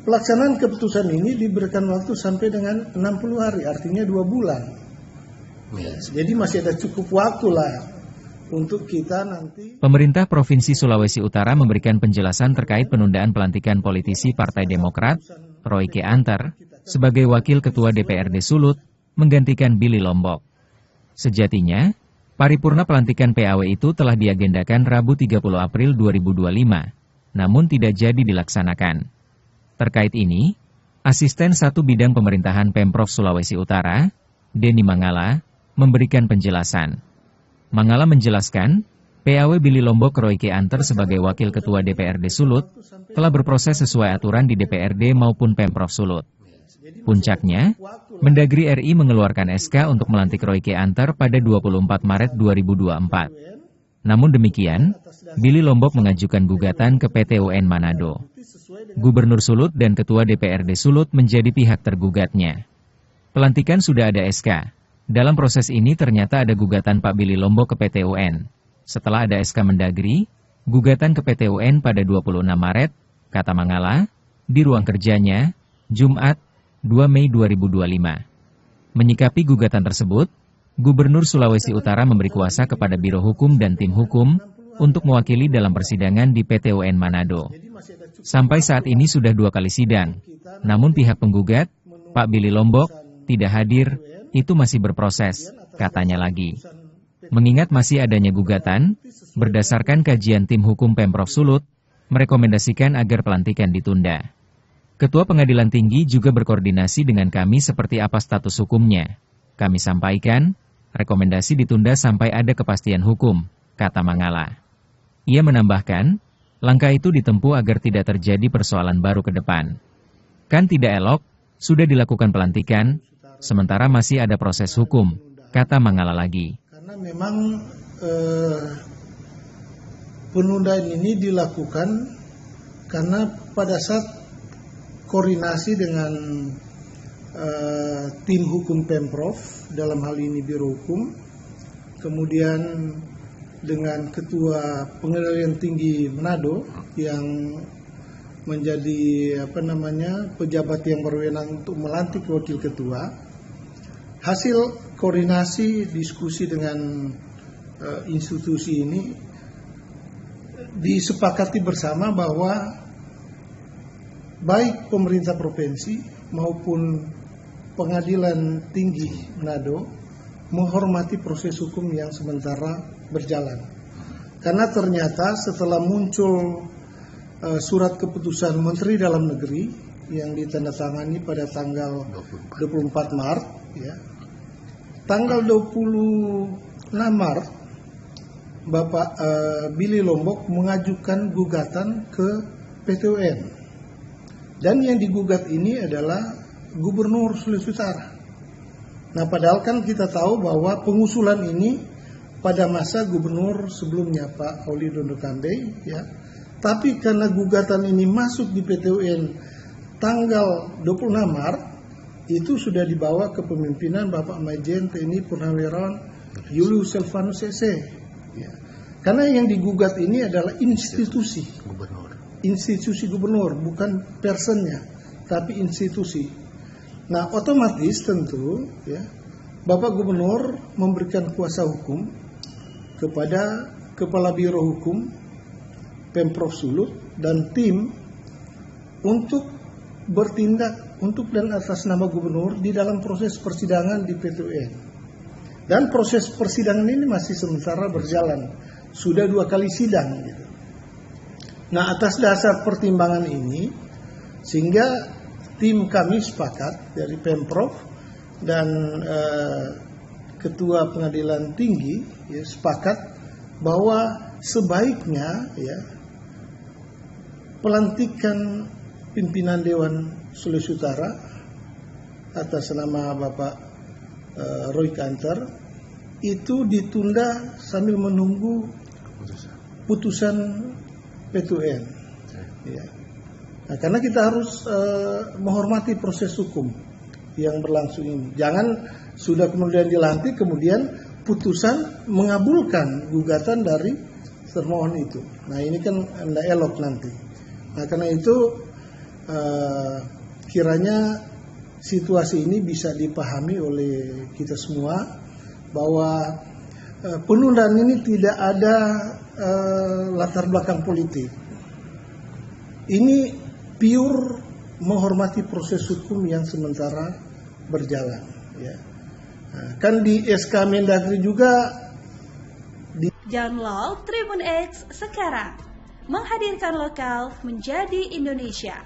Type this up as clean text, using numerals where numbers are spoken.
pelaksanaan keputusan ini diberikan waktu sampai dengan 60 hari, artinya 2 bulan. Jadi masih ada cukup waktu lah untuk kita nanti. Pemerintah Provinsi Sulawesi Utara memberikan penjelasan terkait penundaan pelantikan politisi Partai Demokrat, Royke Anter, sebagai Wakil Ketua DPRD Sulut, menggantikan Billy Lombok. Sejatinya, paripurna pelantikan PAW itu telah diagendakan Rabu 30 April 2025, namun tidak jadi dilaksanakan. Terkait ini, Asisten 1 Bidang Pemerintahan Pemprov Sulawesi Utara, Denny Mangala, memberikan penjelasan. Mangala menjelaskan, PAW Billy Lombok Royke Anter sebagai Wakil Ketua DPRD Sulut, telah berproses sesuai aturan di DPRD maupun Pemprov Sulut. Puncaknya, Mendagri RI mengeluarkan SK untuk melantik Royke Anter pada 24 Maret 2024. Namun demikian, Billy Lombok mengajukan gugatan ke PT UN Manado. Gubernur Sulut dan Ketua DPRD Sulut menjadi pihak tergugatnya. Pelantikan sudah ada SK. Dalam proses ini ternyata ada gugatan Pak Billy Lombok ke PT UN. Setelah ada SK Mendagri, gugatan ke PT UN pada 26 Maret, kata Mangala, di ruang kerjanya, Jumat, 2 Mei 2025. Menyikapi gugatan tersebut, Gubernur Sulawesi Utara memberi kuasa kepada Biro Hukum dan Tim Hukum untuk mewakili dalam persidangan di PT UN Manado. Sampai saat ini sudah 2 kali sidang, namun pihak penggugat, Pak Billy Lombok, tidak hadir, itu masih berproses, katanya lagi. Mengingat masih adanya gugatan, berdasarkan kajian Tim Hukum Pemprov Sulut, merekomendasikan agar pelantikan ditunda. Ketua Pengadilan Tinggi juga berkoordinasi dengan kami seperti apa status hukumnya. Kami sampaikan, rekomendasi ditunda sampai ada kepastian hukum, kata Mangala. Ia menambahkan, langkah itu ditempuh agar tidak terjadi persoalan baru ke depan. Kan tidak elok, sudah dilakukan pelantikan, sementara masih ada proses hukum, kata Mangala lagi. Karena memang penundaan ini dilakukan karena pada saat koordinasi dengan tim hukum Pemprov, dalam hal ini Biro Hukum, kemudian dengan Ketua Pengadilan Tinggi Manado yang menjadi pejabat yang berwenang untuk melantik wakil ketua. Hasil koordinasi diskusi dengan institusi ini disepakati bersama bahwa baik pemerintah provinsi maupun Pengadilan Tinggi Manado menghormati proses hukum yang sementara berjalan. Karena ternyata setelah muncul surat keputusan Menteri Dalam Negeri yang ditandatangani pada tanggal 24 Maret, ya. Tanggal 26 Maret, Bapak Billy Lombok mengajukan gugatan ke PT UN. Dan yang digugat ini adalah Gubernur Sulawesi Utara. Nah, padahal kan kita tahu bahwa pengusulan ini pada masa Gubernur sebelumnya Pak Auli Dondo Kambe, ya. Tapi karena gugatan ini masuk di PT UN tanggal 26 Maret, itu sudah dibawa ke kepemimpinan Bapak Majen TNI Purnawirawan Julius Silvanus SC. Ya. Karena yang digugat ini adalah institusi gubernur, bukan personnya, tapi institusi. Nah, otomatis tentu, ya, Bapak Gubernur memberikan kuasa hukum kepada Kepala Biro Hukum Pemprov Sulut dan tim untuk bertindak untuk dan atas nama Gubernur di dalam proses persidangan di PT UN. Dan proses persidangan ini masih sementara berjalan, sudah 2 kali sidang. Gitu. Nah, atas dasar pertimbangan ini, sehingga tim kami sepakat dari Pemprov dan Ketua Pengadilan Tinggi, ya, sepakat bahwa sebaiknya, ya, pelantikan pimpinan Dewan Sulawesi Utara atas nama Bapak Royke Anter itu ditunda sambil menunggu putusan PT UN. Ya. Nah, karena kita harus menghormati proses hukum yang berlangsung ini. Jangan sudah kemudian dilantik, kemudian putusan mengabulkan gugatan dari termohon itu. Nah, ini kan tidak elok nanti. Nah, karena itu kiranya situasi ini bisa dipahami oleh kita semua bahwa penundaan ini tidak ada latar belakang politik. Ini pure menghormati proses hukum yang sementara berjalan. Ya. Kan di SK Mendagri juga. Download Tribun X sekarang, menghadirkan lokal menjadi Indonesia.